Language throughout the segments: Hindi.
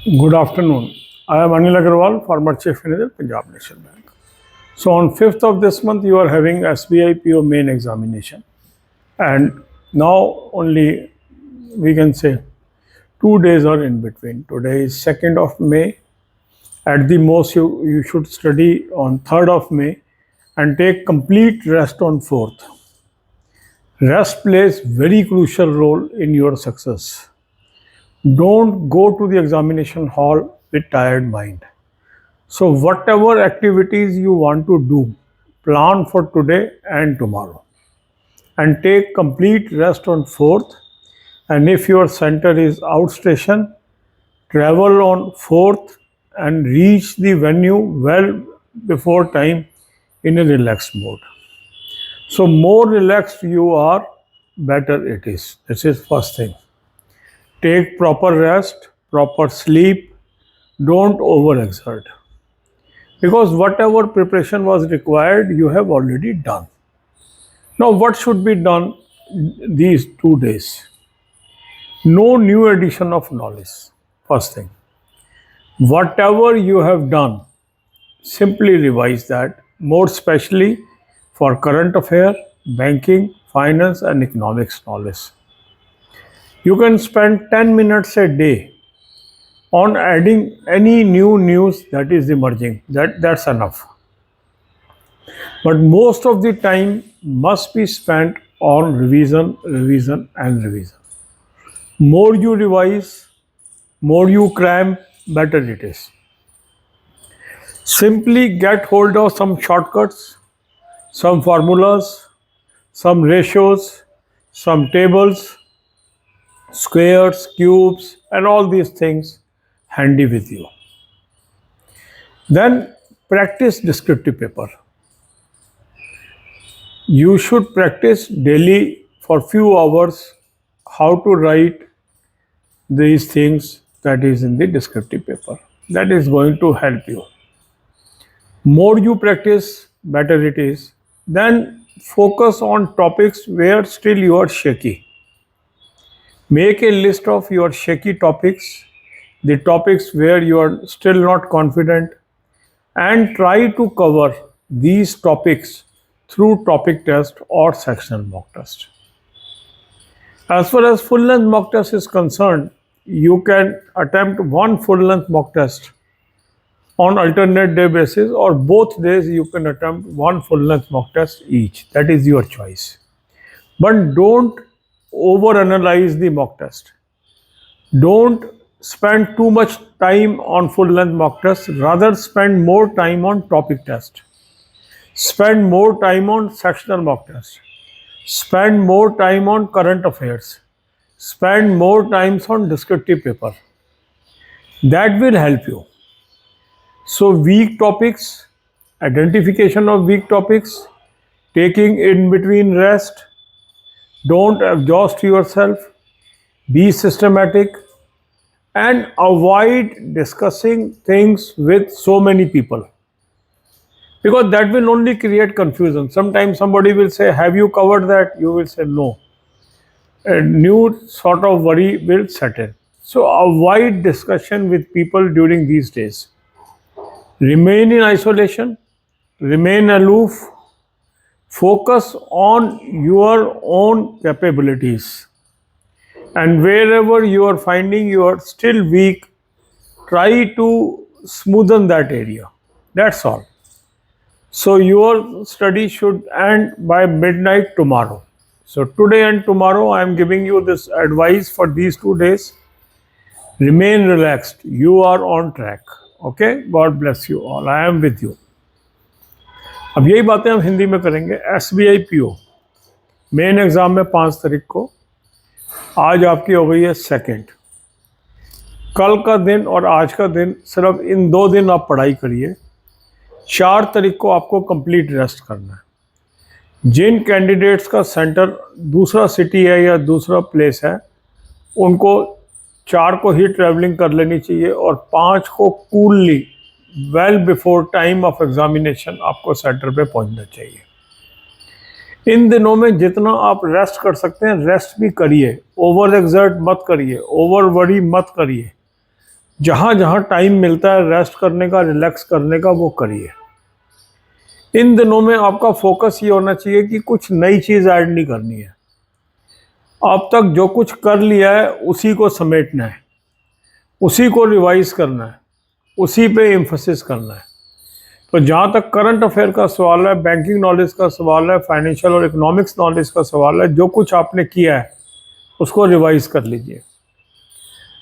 Good afternoon. I am Anil Agarwal, former Chief Manager, Punjab National Bank. So on 5th of this month, you are having SBI PO main examination. And now only we can say 2 days are in between. Today is 2nd of May. At the most, you should study on 3rd of May and take complete rest on 4th. Rest plays very crucial role in your success. Don't go to the examination hall with tired mind. So whatever activities you want to do, plan for today and tomorrow. And take complete rest on 4th. And if your center is outstation, travel on 4th and reach the venue well before time in a relaxed mode. So more relaxed you are, better it is. This is first thing. Take proper rest, proper sleep. Don't overexert. Because whatever preparation was required, you have already done. Now, what should be done these 2 days? No new addition of knowledge. First thing. Whatever you have done, simply revise that, more especially for current affair, banking, finance, and economics knowledge. You can spend 10 minutes a day on adding any new news that is emerging. That's enough. But most of the time must be spent on revision, revision, and revision. More you revise, more you cram, better it is. Simply get hold of some shortcuts, some formulas, some ratios, some tables, squares, cubes, and all these things handy with you. Then practice descriptive paper. You should practice daily for few hours how to write these things that is in the descriptive paper. That is going to help you. More you practice, better it is. Then focus on topics where still you are shaky. Make a list of your shaky topics, the topics where you are still not confident, and try to cover these topics through topic test or sectional mock test. As far as full length mock test is concerned, you can attempt one full length mock test on alternate day basis, or both days you can attempt one full length mock test each. That is your choice. But don't overanalyze the mock test. Don't spend too much time on full length mock test, rather spend more time on topic test. Spend more time on sectional mock test. Spend more time on current affairs. Spend more times on descriptive paper. That will help you. So weak topics, identification of weak topics, taking in between rest, don't exhaust yourself, be systematic, and avoid discussing things with so many people. Because that will only create confusion. Sometimes somebody will say, have you covered that? You will say no. A new sort of worry will set in. So avoid discussion with people during these days. Remain in isolation, remain aloof, focus on your own capabilities. And wherever you are finding you are still weak, try to smoothen that area. That's all. So your study should end by midnight tomorrow. So today and tomorrow I am giving you this advice for these 2 days. Remain relaxed. You are on track. Okay? God bless you all. I am with you. अब यही बातें हम हिंदी में करेंगे. SBI PO मेन एग्जाम में 5 तारीख को, आज आपकी हो गई है 2nd. कल का दिन और आज का दिन, सिर्फ इन 2 दिन आप पढ़ाई करिए. 4 तारीख को आपको कंप्लीट रेस्ट करना है. जिन कैंडिडेट्स का सेंटर दूसरा सिटी है या दूसरा प्लेस है, उनको 4 को ही ट्रैवलिंग कर लेनी चाहिए और 5 को coolly well before time of examination आपको सेंटर पे पहुंचना चाहिए. इन दिनों में जितना आप रेस्ट कर सकते हैं रेस्ट भी करिए. ओवर एक्सर्ट मत करिए, ओवर वरी मत करिए. जहाँ जहाँ टाइम मिलता है रेस्ट करने का, रिलैक्स करने का, वो करिए। इन दिनों में आपका फोकस ये होना चाहिए कि कुछ नई चीज़ ऐड नहीं करनी है। अब तक जो कुछ कर लिया है उसी को समेटना है, उसी को रिवाइज करना है, उसी पे एम्फोसिस करना है। तो जहाँ तक करंट अफेयर का सवाल है, बैंकिंग नॉलेज का सवाल है, फाइनेंशियल और इकोनॉमिक्स नॉलेज का सवाल है, जो कुछ आपने किया है उसको रिवाइज कर लीजिए।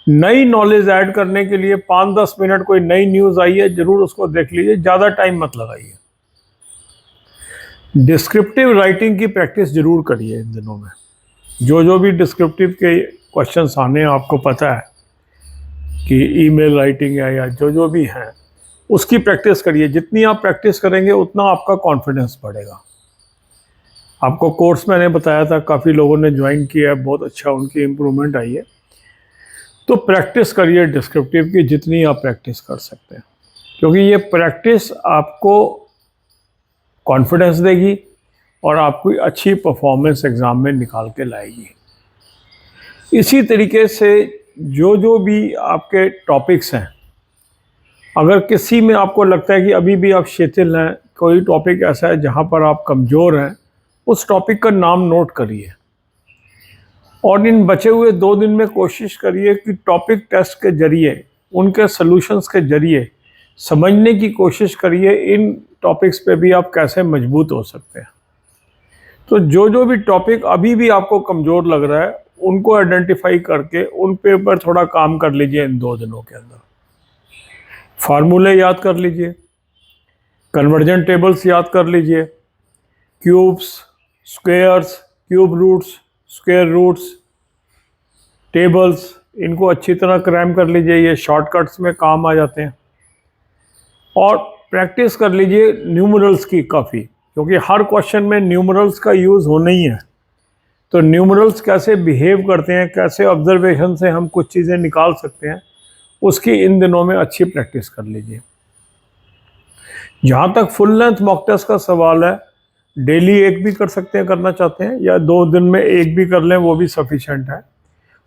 नई नॉलेज ऐड करने के लिए 5-10 मिनट कोई नई न्यूज़ आई है, ज़रूर उसको देख लीजिए, ज़्यादा टाइम मत लगाइए। डिस्क्रिप्टिव राइटिंग की प्रैक्टिस जरूर करिए इन दिनों में। जो भी डिस्क्रिप्टिव के क्वेश्चंस आने हैं, आपको पता है कि ईमेल राइटिंग है या जो भी हैं, उसकी प्रैक्टिस करिए। जितनी आप प्रैक्टिस करेंगे उतना आपका कॉन्फिडेंस बढ़ेगा। आपको कोर्स मैंने बताया था, काफ़ी लोगों ने ज्वाइन किया है, बहुत अच्छा उनकी इम्प्रूवमेंट आई है। तो प्रैक्टिस करिए डिस्क्रिप्टिव की, जितनी आप प्रैक्टिस कर सकते हैं, क्योंकि ये प्रैक्टिस आपको कॉन्फिडेंस देगी और आपकी अच्छी परफॉर्मेंस एग्ज़ाम में निकाल के लाएगी। इसी तरीके से जो भी आपके टॉपिक्स हैं, अगर किसी में आपको लगता है कि अभी भी आप शिथिल हैं, कोई टॉपिक ऐसा है जहाँ पर आप कमज़ोर हैं, उस टॉपिक का नाम नोट करिए और इन बचे हुए 2 दिन में कोशिश करिए कि टॉपिक टेस्ट के जरिए, उनके सॉल्यूशंस के जरिए समझने की कोशिश करिए इन टॉपिक्स पे भी आप कैसे मजबूत हो सकते हैं। तो जो भी टॉपिक अभी भी आपको कमज़ोर लग रहा है, उनको आइडेंटिफाई करके उन पे ऊपर थोड़ा काम कर लीजिए इन 2 दिनों के अंदर। फार्मूले याद कर लीजिए, कन्वर्जन टेबल्स याद कर लीजिए, cubes, squares, cube roots, square roots, tables, इनको अच्छी तरह क्रैम कर लीजिए, ये शॉर्टकट्स में काम आ जाते हैं। और प्रैक्टिस कर लीजिए न्यूमरल्स की काफ़ी, क्योंकि हर क्वेश्चन में न्यूमरल्स का यूज़ होना ही है। तो न्यूमरल्स कैसे बिहेव करते हैं, कैसे ऑब्जर्वेशन से हम कुछ चीज़ें निकाल सकते हैं, उसकी इन दिनों में अच्छी प्रैक्टिस कर लीजिए। जहाँ तक फुल लेंथ मॉक टेस्ट का सवाल है, डेली एक भी कर सकते हैं, करना चाहते हैं, या 2 दिन में एक भी कर लें, वो भी सफिशेंट है।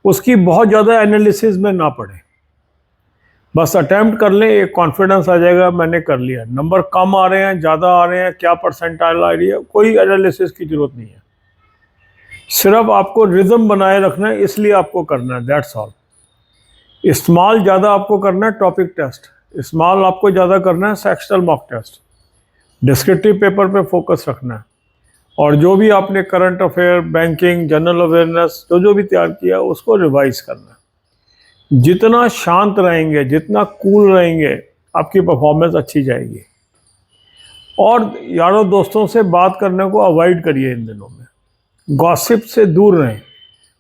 उसकी बहुत ज़्यादा एनालिसिस में ना पड़े, बस अटैम्प्ट कर लें, एक कॉन्फिडेंस आ जाएगा मैंने कर लिया। नंबर कम आ रहे हैं, ज़्यादा आ रहे हैं, क्या परसेंटाइल आ रही है, कोई एनालिसिस की ज़रूरत नहीं है। सिर्फ आपको रिदम बनाए रखना है, इसलिए आपको करना है, दैट्स ऑल। इस्तेमाल ज़्यादा आपको करना है टॉपिक टेस्ट, इस्तेमाल आपको ज़्यादा करना है sectional mock test, descriptive paper पे फोकस रखना है, और जो भी आपने current affair, banking, general awareness जो भी तैयार किया उसको रिवाइज करना है। जितना शांत रहेंगे, जितना कूल रहेंगे, आपकी परफॉर्मेंस अच्छी जाएगी। और यारों दोस्तों से बात करने को अवॉइड करिए इन दिनों में, गॉसिप से दूर रहें।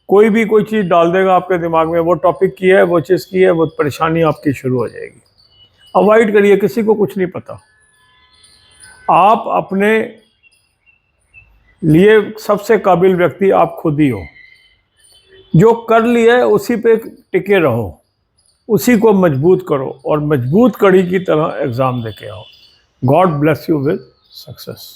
कोई भी कोई चीज़ डाल देगा आपके दिमाग में, वो टॉपिक की है, वो चीज़ की है, वो परेशानी आपकी शुरू हो जाएगी। अवॉइड करिए, किसी को कुछ नहीं पता। आप अपने लिए सबसे काबिल व्यक्ति आप खुद ही हो। जो कर लिया है उसी पे टिके रहो, उसी को मजबूत करो और मजबूत कड़ी की तरह एग्ज़ाम देके आओ। God bless you with success.